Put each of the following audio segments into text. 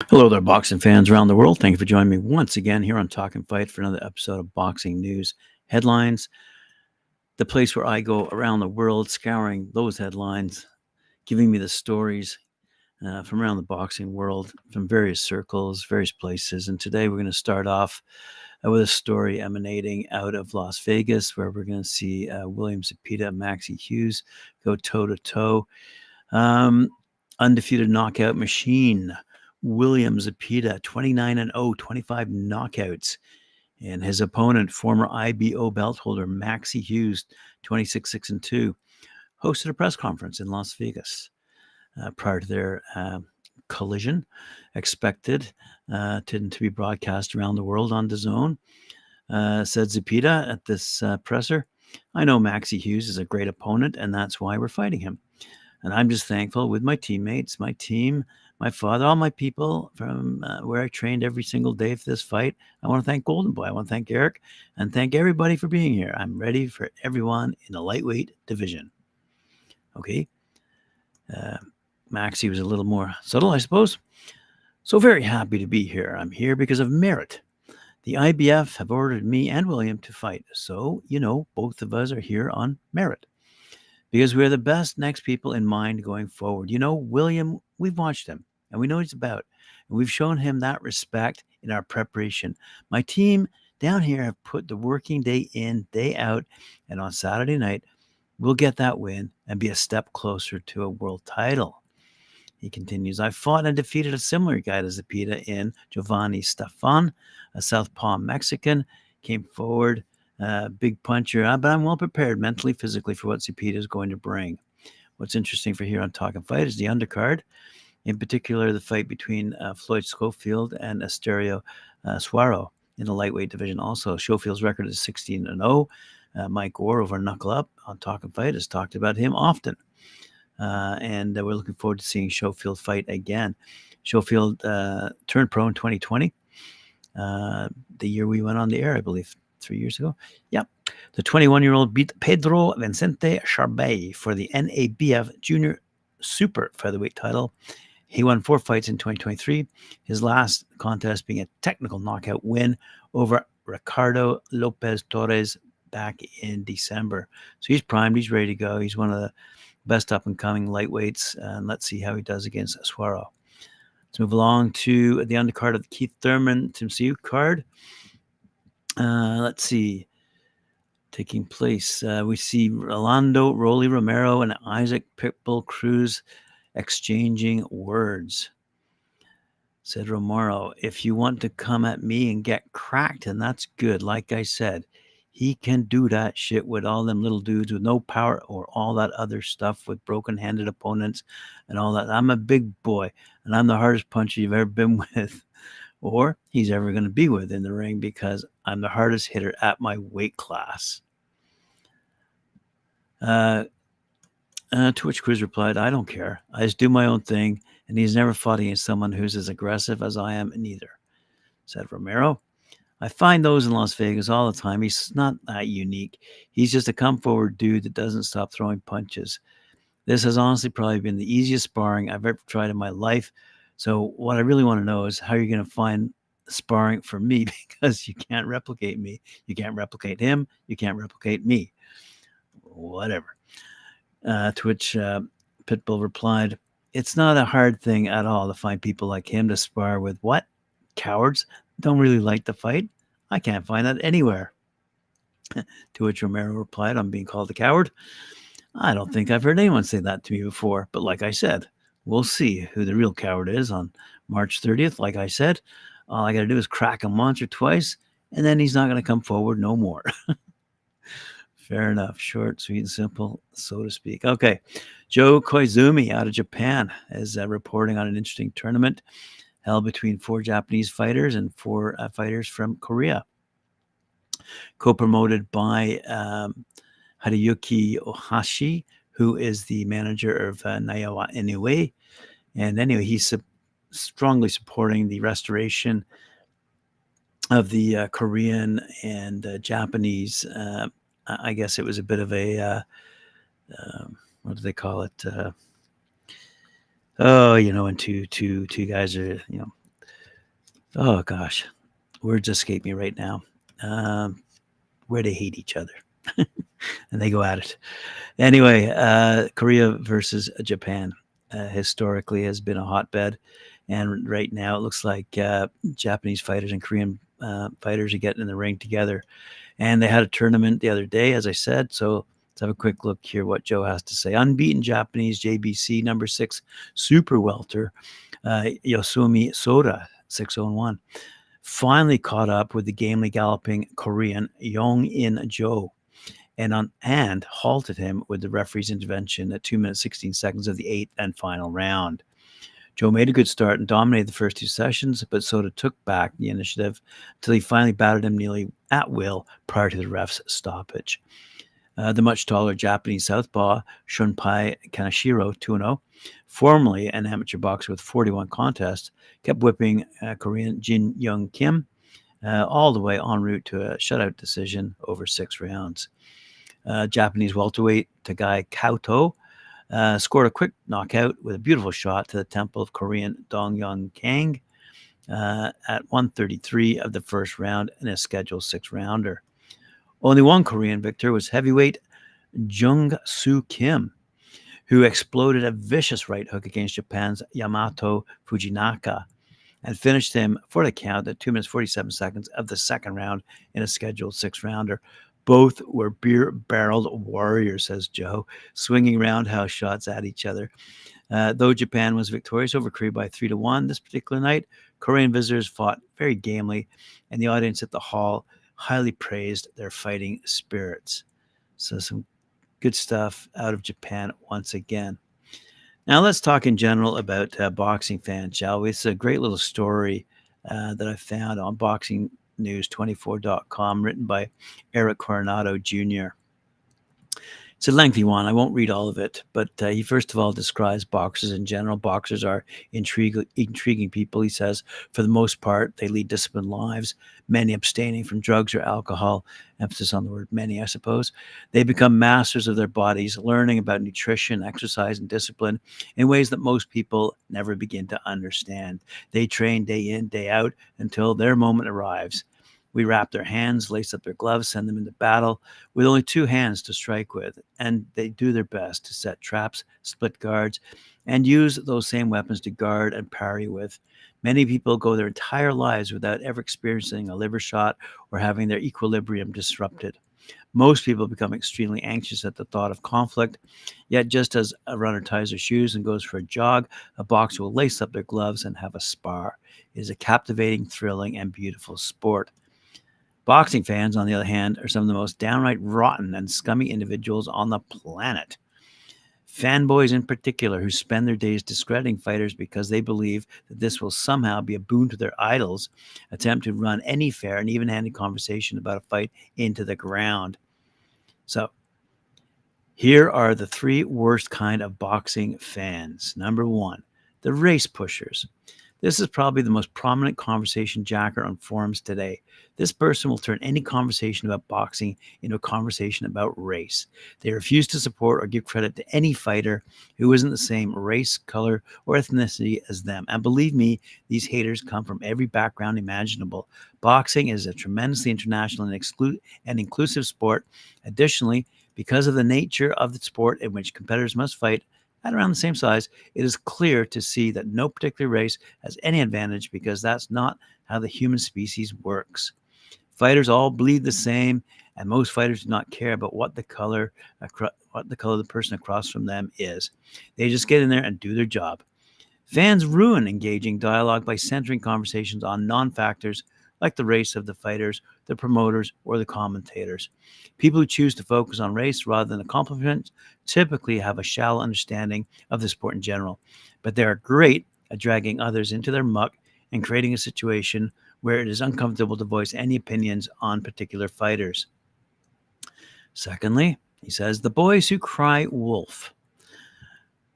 Hello there, boxing fans around the world. Thank you for joining me once again here on Talk and Fight for another episode of Boxing News Headlines, the place where I go around the world scouring those headlines, giving me the stories from around the boxing world, from various circles, various places. And today we're going to start off with a story emanating out of Las Vegas, where we're going to see William Zepeda and Maxie Hughes go toe-to-toe. Undefeated knockout machine. William Zepeda, 29-0, 25 knockouts. And his opponent, former IBO belt holder Maxie Hughes, 26-6-2, hosted a press conference in Las Vegas prior to their collision, expected to be broadcast around the world on DAZN. Said Zepeda at this presser, "I know Maxie Hughes is a great opponent, and that's why we're fighting him. And I'm just thankful with my teammates, my team, my father, all my people from where I trained every single day for this fight. I want to thank Golden Boy. I want to thank Eric and thank everybody for being here. I'm ready for everyone in the lightweight division." Okay. Maxie was a little more subtle, I suppose. "So very happy to be here. I'm here because of merit. The IBF have ordered me and William to fight. So, both of us are here on merit, because we're the best next people in mind going forward. William, we've watched him and we know what he's about. And we've shown him that respect in our preparation. My team down here have put the working day in, day out. And on Saturday night, we'll get that win and be a step closer to a world title." He continues, "I fought and defeated a similar guy to Zepeda in Giovanni Stefan, a southpaw Mexican, came forward, big puncher, but I'm well prepared mentally, physically for what Zepeda is going to bring." What's interesting for here on Talk and Fight is the undercard, in particular the fight between Floyd Schofield and Asterio Suaro in the lightweight division. Also, Schofield's record is 16-0. Mike Gore over Knuckle Up on Talk and Fight has talked about him often. And we're looking forward to seeing Schofield fight again. Schofield turned pro in 2020, the year we went on the air, I believe, 3 years ago. Yep. The 21-year-old beat Pedro Vicente Charbay for the NABF Junior Super Featherweight title. He won 4 fights in 2023, his last contest being a technical knockout win over Ricardo Lopez Torres back in December. So he's primed, he's ready to go. He's one of the best up-and-coming lightweights, and let's see how he does against Suaro. Let's move along to the undercard of the Keith Thurman Tim Siu card. Let's see. Taking place, we see Rolando, Romero, and Isaac Pitbull Cruz exchanging words. Said Romero, "If you want to come at me and get cracked, and that's good. Like I said, he can do that shit with all them little dudes with no power or all that other stuff with broken-handed opponents and all that. I'm a big boy, and I'm the hardest puncher you've ever been with or he's ever going to be with in the ring, because I'm the hardest hitter at my weight class." To which Cruz replied, "I don't care. I just do my own thing, and he's never fought against someone who's as aggressive as I am neither." Said Romero, "I find those in Las Vegas all the time. He's not that unique. He's just a come-forward dude that doesn't stop throwing punches. This has honestly probably been the easiest sparring I've ever tried in my life. So what I really want to know is how you're going to find sparring for me, because you can't replicate me. You can't replicate him. You can't replicate me." Whatever. To which Pitbull replied, "It's not a hard thing at all to find people like him to spar with. What? Cowards don't really like to fight? I can't find that anywhere." To which Romero replied, "I'm being called a coward? I don't think I've heard anyone say that to me before. But like I said, we'll see who the real coward is on March 30th. Like I said, all I got to do is crack him once or twice, and then he's not going to come forward no more." Fair enough. Short, sweet, and simple, so to speak. Okay. Joe Koizumi out of Japan is reporting on an interesting tournament held between 4 Japanese fighters and 4 fighters from Korea, co-promoted by Hideyuki Ohashi, who is the manager of Naoya Inoue. And anyway, he's strongly supporting the restoration of the Korean and Japanese. I guess it was a bit of a, what do they call it? When two guys are, Oh gosh, words escape me right now. Um, where they hate each other and they go at it. Anyway, Korea versus Japan historically has been a hotbed, and right now it looks like Japanese fighters and Korean fighters are getting in the ring together. And they had a tournament the other day, as I said. So let's have a quick look here what Joe has to say. Unbeaten Japanese JBC number 6 super welter Yosumi Soda 601 finally caught up with the gamely galloping Korean Yong In Jo and halted him with the referee's intervention at 2 minutes 16 seconds of the eighth and final round. Joe made a good start and dominated the first two sessions, but Soda took back the initiative until he finally battered him nearly at will prior to the ref's stoppage. The much taller Japanese southpaw Shunpai Kaneshiro 2-0, formerly an amateur boxer with 41 contests, kept whipping Korean Jin Young Kim all the way en route to a shutout decision over 6 rounds. Japanese welterweight Tagai Kauto scored a quick knockout with a beautiful shot to the temple of Korean Dong Young Kang at 133 of the first round in a scheduled 6-rounder. Only one Korean victor was heavyweight Jung Soo Kim, who exploded a vicious right hook against Japan's Yamato Fujinaka and finished him for the count at 2 minutes 47 seconds of the second round in a scheduled 6-rounder. Both were beer-barreled warriors, says Joe, swinging roundhouse shots at each other. Though Japan was victorious over Korea by 3-1 this particular night, Korean visitors fought very gamely, and the audience at the hall highly praised their fighting spirits. So some good stuff out of Japan once again. Now let's talk in general about boxing fans, shall we? It's a great little story that I found on boxingnews24.com written by Eric Coronado Jr. It's a lengthy one. I won't read all of it, but he first of all describes boxers in general. Boxers are intriguing people, he says. For the most part, they lead disciplined lives, many abstaining from drugs or alcohol. Emphasis on the word many, I suppose. They become masters of their bodies, learning about nutrition, exercise, and discipline in ways that most people never begin to understand. They train day in, day out until their moment arrives. We wrap their hands, lace up their gloves, send them into battle with only two hands to strike with, and they do their best to set traps, split guards, and use those same weapons to guard and parry with. Many people go their entire lives without ever experiencing a liver shot or having their equilibrium disrupted. Most people become extremely anxious at the thought of conflict, yet just as a runner ties their shoes and goes for a jog, a boxer will lace up their gloves and have a spar. It is a captivating, thrilling, and beautiful sport. Boxing fans, on the other hand, are some of the most downright rotten and scummy individuals on the planet. Fanboys in particular, who spend their days discrediting fighters because they believe that this will somehow be a boon to their idols, attempt to run any fair and even-handed conversation about a fight into the ground. So, here are the three worst kind of boxing fans. Number one, the race pushers. This is probably the most prominent conversation jacker on forums today. This person will turn any conversation about boxing into a conversation about race. They refuse to support or give credit to any fighter who isn't the same race, color, or ethnicity as them. And believe me, these haters come from every background imaginable. Boxing is a tremendously international and inclusive sport. Additionally, because of the nature of the sport in which competitors must fight at around the same size, it is clear to see that no particular race has any advantage because that's not how the human species works. Fighters all bleed the same, and most fighters do not care about what the color of the person across from them is. They just get in there and do their job. Fans ruin engaging dialogue by centering conversations on non-factors like the race of the fighters, the promoters, or the commentators. People who choose to focus on race rather than accomplishments typically have a shallow understanding of the sport in general, but they are great at dragging others into their muck and creating a situation where it is uncomfortable to voice any opinions on particular fighters. Secondly, he says, the boys who cry wolf.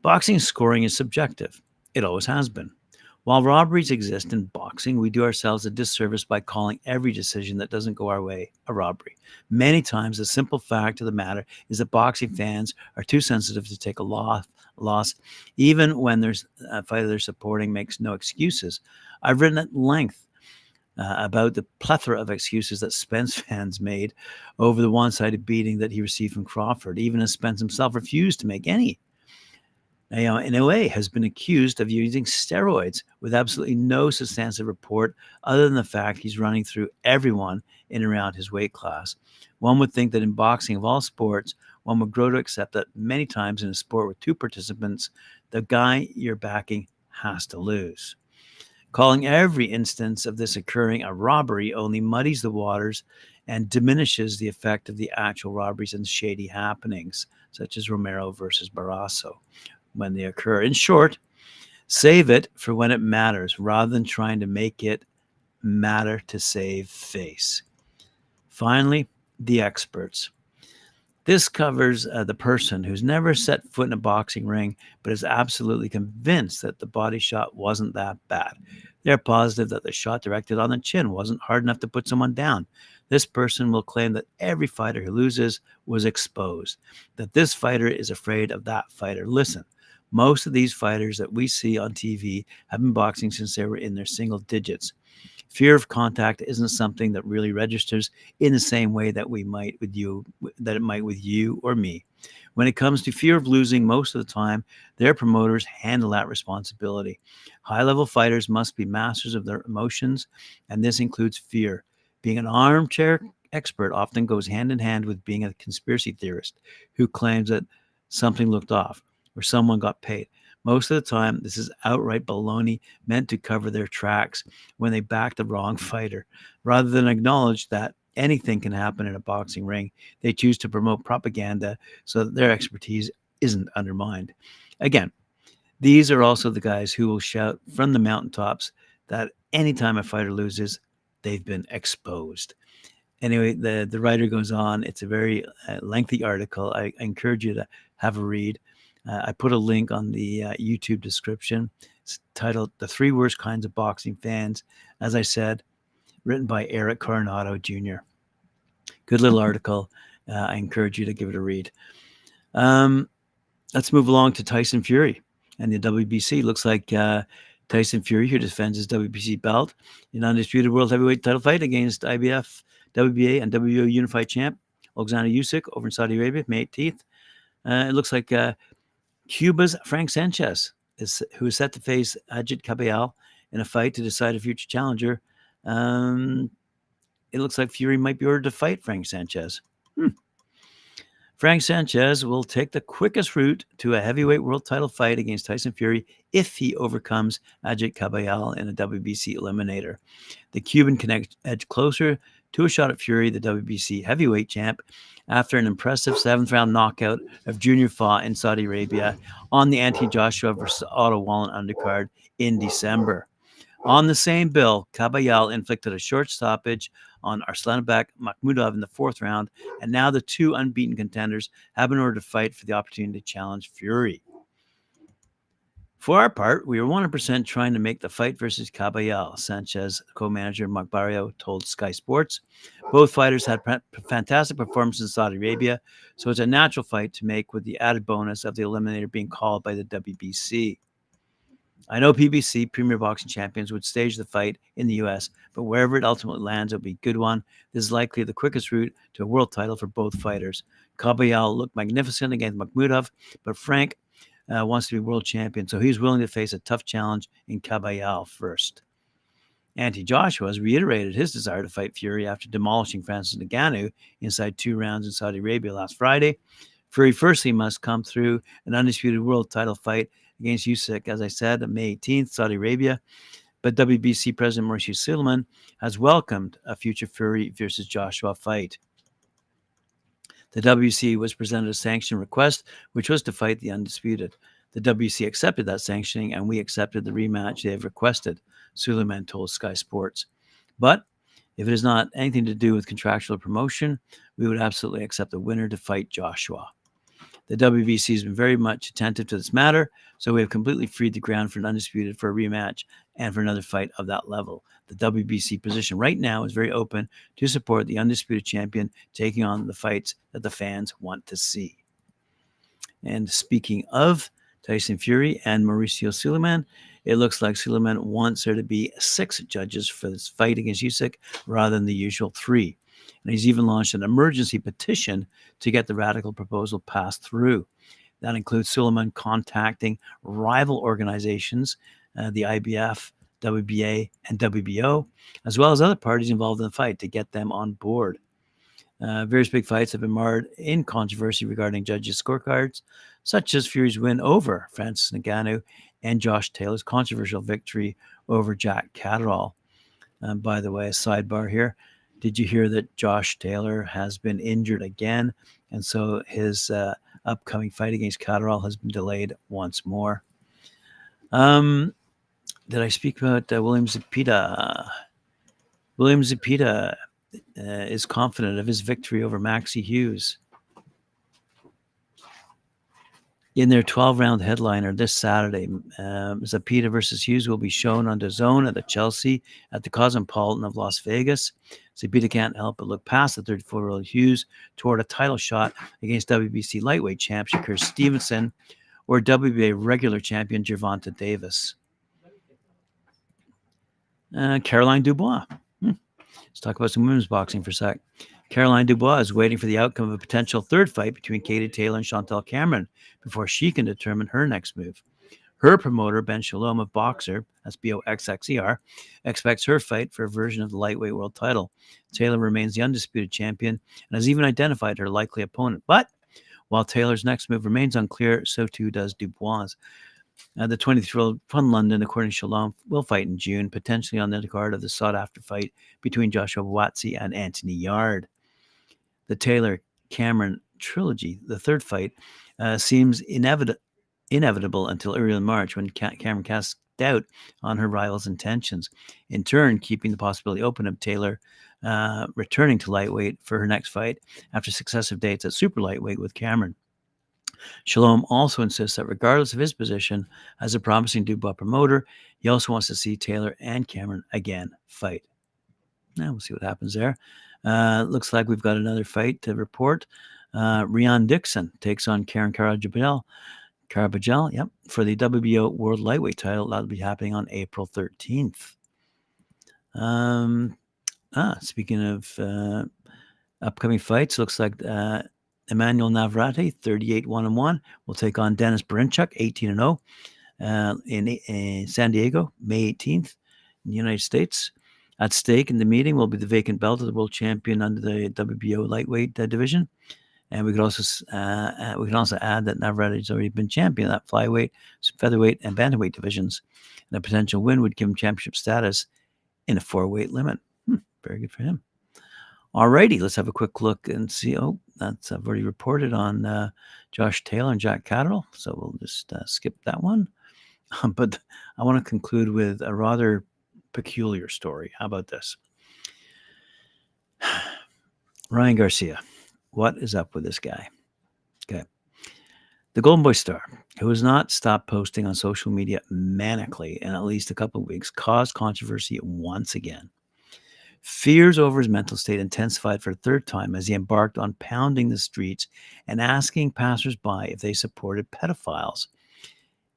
Boxing scoring is subjective. It always has been. While robberies exist in boxing, we do ourselves a disservice by calling every decision that doesn't go our way a robbery. Many times, the simple fact of the matter is that boxing fans are too sensitive to take a loss, even when there's a fighter they're supporting makes no excuses. I've written at length about the plethora of excuses that Spence fans made over the one-sided beating that he received from Crawford, even as Spence himself refused to make any. Naoya Inoue has been accused of using steroids with absolutely no substantive report other than the fact he's running through everyone in and around his weight class. One would think that in boxing of all sports, one would grow to accept that many times in a sport with two participants, the guy you're backing has to lose. Calling every instance of this occurring a robbery only muddies the waters and diminishes the effect of the actual robberies and shady happenings, such as Romero versus Barrasso, when they occur. In short, save it for when it matters rather than trying to make it matter to save face. Finally, the experts. This covers the person who's never set foot in a boxing ring but is absolutely convinced that the body shot wasn't that bad. They're positive that the shot directed on the chin wasn't hard enough to put someone down. This person will claim that every fighter who loses was exposed, that this fighter is afraid of that fighter. Listen, most of these fighters that we see on TV have been boxing since they were in their single digits. Fear of contact isn't something that really registers in the same way that it might with you or me. When it comes to fear of losing, most of the time, their promoters handle that responsibility. High-level fighters must be masters of their emotions, and this includes fear. Being an armchair expert often goes hand in hand with being a conspiracy theorist who claims that something looked off or someone got paid. Most of the time, this is outright baloney meant to cover their tracks when they back the wrong fighter. Rather than acknowledge that anything can happen in a boxing ring, they choose to promote propaganda so that their expertise isn't undermined. Again, these are also the guys who will shout from the mountaintops that anytime a fighter loses, they've been exposed. Anyway, the writer goes on. It's a very lengthy article. I encourage you to have a read. I put a link on the YouTube description. It's titled The Three Worst Kinds of Boxing Fans. As I said, written by Eric Coronado Jr. Good little article. I encourage you to give it a read. Let's move along to Tyson Fury and the WBC. Looks like Tyson Fury, who defends his WBC belt in undisputed world heavyweight title fight against IBF, WBA, and WBO unified champ Alexander Usyk over in Saudi Arabia, May 18th. It looks like Cuba's Frank Sanchez, who is set to face Ajit Caballal in a fight to decide a future challenger. It looks like Fury might be ordered to fight Frank Sanchez. Frank Sanchez will take the quickest route to a heavyweight world title fight against Tyson Fury if he overcomes Ajit Caballal in a WBC eliminator. The Cuban can edge closer to a shot at Fury, the WBC heavyweight champ, after an impressive seventh-round knockout of Junior Fa in Saudi Arabia on the Anthony Joshua versus Otto Wallen undercard in December. On the same bill, Caballal inflicted a short stoppage on Arslanbek Makhmudov in the fourth round, and now the two unbeaten contenders have been ordered to fight for the opportunity to challenge Fury. For our part, we were 100% trying to make the fight versus Caballal, Sanchez co-manager Mark Barrio told Sky Sports. Both fighters had fantastic performances in Saudi Arabia, so it's a natural fight to make with the added bonus of the eliminator being called by the WBC. I know PBC, Premier Boxing Champions, would stage the fight in the U.S., but wherever it ultimately lands, it'll be a good one. This is likely the quickest route to a world title for both fighters. Caballal looked magnificent against Makhmudov, but Frank wants to be world champion, so he's willing to face a tough challenge in Caballal first. Anthony Joshua has reiterated his desire to fight Fury after demolishing Francis Ngannou inside 2 rounds in Saudi Arabia last Friday. Fury firstly must come through an undisputed world title fight against Usyk, as I said, on May 18th, Saudi Arabia. But WBC President Mauricio Suleiman has welcomed a future Fury versus Joshua fight. The WBC was presented a sanction request, which was to fight the undisputed. The WBC accepted that sanctioning, and we accepted the rematch they have requested, Suleiman told Sky Sports. But if it is not anything to do with contractual promotion, we would absolutely accept the winner to fight Joshua. The WBC has been very much attentive to this matter, so we have completely freed the ground for an undisputed for a rematch and for another fight of that level. The WBC position right now is very open to support the undisputed champion taking on the fights that the fans want to see. And speaking of Tyson Fury and Mauricio Suleiman, It looks like Suleiman wants there to be 6 judges for this fight against Usyk rather than the usual 3. And he's even launched an emergency petition to get the radical proposal passed through. That includes Suleiman contacting rival organizations, the IBF, WBA, and WBO, as well as other parties involved in the fight to get them on board. Various big fights have been marred in controversy regarding judges' scorecards, such as Fury's win over Francis Ngannou and Josh Taylor's controversial victory over Jack Catterall. By the way, a sidebar here. Did you hear that Josh Taylor has been injured again? And so his upcoming fight against Catterall has been delayed once more. Did I speak about William Zepeda? William Zepeda is confident of his victory over Maxie Hughes. In their 12-round headliner this Saturday, Zepeda versus Hughes will be shown on DAZN at the Chelsea at the Cosmopolitan of Las Vegas. Zepeda can't help but look past the 34-year-old Hughes toward a title shot against WBC lightweight champ Shakur Stevenson or WBA regular champion Gervonta Davis. Caroline Dubois. Let's talk about some women's boxing for a sec. Caroline Dubois is waiting for the outcome of a potential third fight between Katie Taylor and Chantel Cameron before she can determine her next move. Her promoter, Ben Shalom of Boxer, that's BOXXER, expects her fight for a version of the lightweight world title. Taylor remains the undisputed champion and has even identified her likely opponent. But while Taylor's next move remains unclear, so too does Dubois. The 23-year-old from London, according to Shalom, will fight in June, potentially on the card of the sought-after fight between Joshua Buatsi and Anthony Yarde. The Taylor-Cameron trilogy, the third fight, seems inevitable until early in March when Cameron casts doubt on her rival's intentions, in turn keeping the possibility open of Taylor returning to lightweight for her next fight after successive dates at super lightweight with Cameron. Shalom also insists that regardless of his position as a promising Dubois promoter, he also wants to see Taylor and Cameron again fight. Now we'll see what happens there. Looks like we've got another fight to report. Rian Dixon takes on Karen Karabajal, for the WBO World Lightweight title. That'll be happening on April 13th. Speaking of upcoming fights, looks like Emmanuel Navarrete, 38-1-1, will take on Dennis Berinchuk, 18-0, in San Diego, May 18th, in the United States. At stake in the meeting will be the vacant belt of the world champion under the WBO lightweight division. And we can also add that Navarrete has already been champion of that flyweight, featherweight, and bantamweight divisions. And a potential win would give him championship status in a 4-weight limit. Very good for him. Alrighty, let's have a quick look and see. I've already reported on Josh Taylor and Jack Catterall, so we'll just skip that one. But I want to conclude with a rather peculiar story. How about this? Ryan Garcia. What is up with this guy? Okay. The Golden Boy star, who has not stopped posting on social media manically in at least a couple of weeks, caused controversy once again. Fears over his mental state intensified for a third time as he embarked on pounding the streets and asking passersby if they supported pedophiles.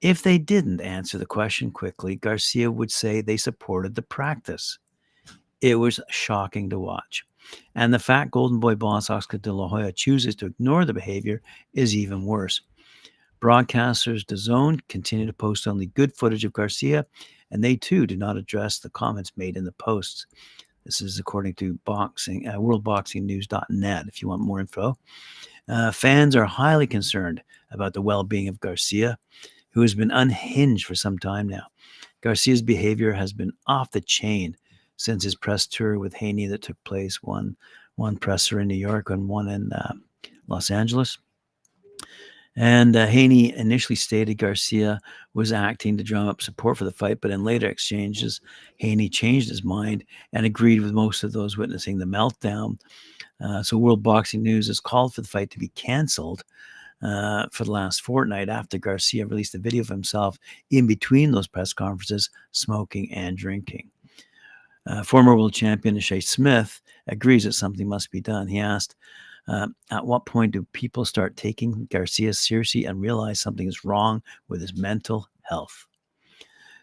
If they didn't answer the question quickly, Garcia would say they supported the practice. It was shocking to watch. And the fact Golden Boy boss Oscar De La Hoya chooses to ignore the behavior is even worse. Broadcasters DAZN continue to post only good footage of Garcia, and they too do not address the comments made in the posts. This is according to worldboxingnews.net if you want more info. Fans are highly concerned about the well-being of Garcia, who has been unhinged for some time now. Garcia's behavior has been off the chain since his press tour with Haney that took place, one presser in New York and one in Los Angeles. And Haney initially stated Garcia was acting to drum up support for the fight, but in later exchanges, Haney changed his mind and agreed with most of those witnessing the meltdown. So World Boxing News has called for the fight to be canceled for the last fortnight after Garcia released a video of himself in between those press conferences, smoking and drinking. Former world champion Shea Smith agrees that something must be done. He asked, at what point do people start taking Garcia seriously and realize something is wrong with his mental health?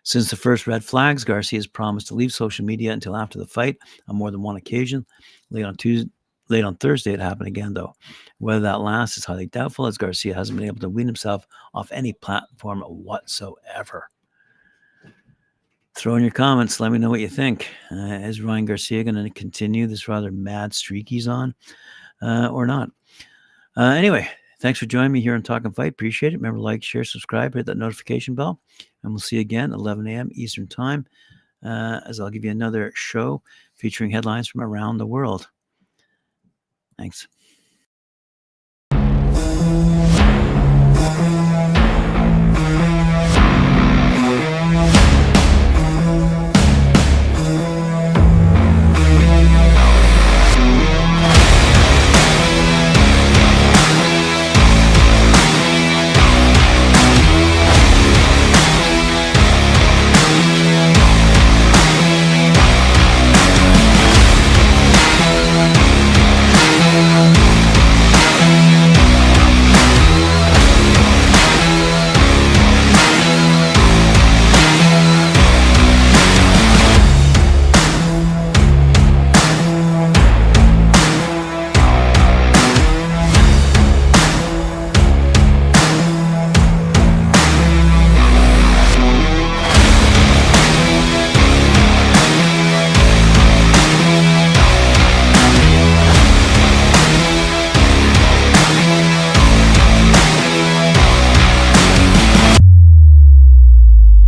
Since the first red flags, Garcia has promised to leave social media until after the fight on more than one occasion. Late on Thursday, it happened again, though. Whether that lasts is highly doubtful, as Garcia hasn't been able to wean himself off any platform whatsoever. Throw in your comments. Let me know what you think. Is Ryan Garcia going to continue this rather mad streak he's on or not? Anyway, thanks for joining me here on Talkin' Fight. Appreciate it. Remember to like, share, subscribe, hit that notification bell. And we'll see you again at 11 a.m. Eastern Time, as I'll give you another show featuring headlines from around the world. Thanks.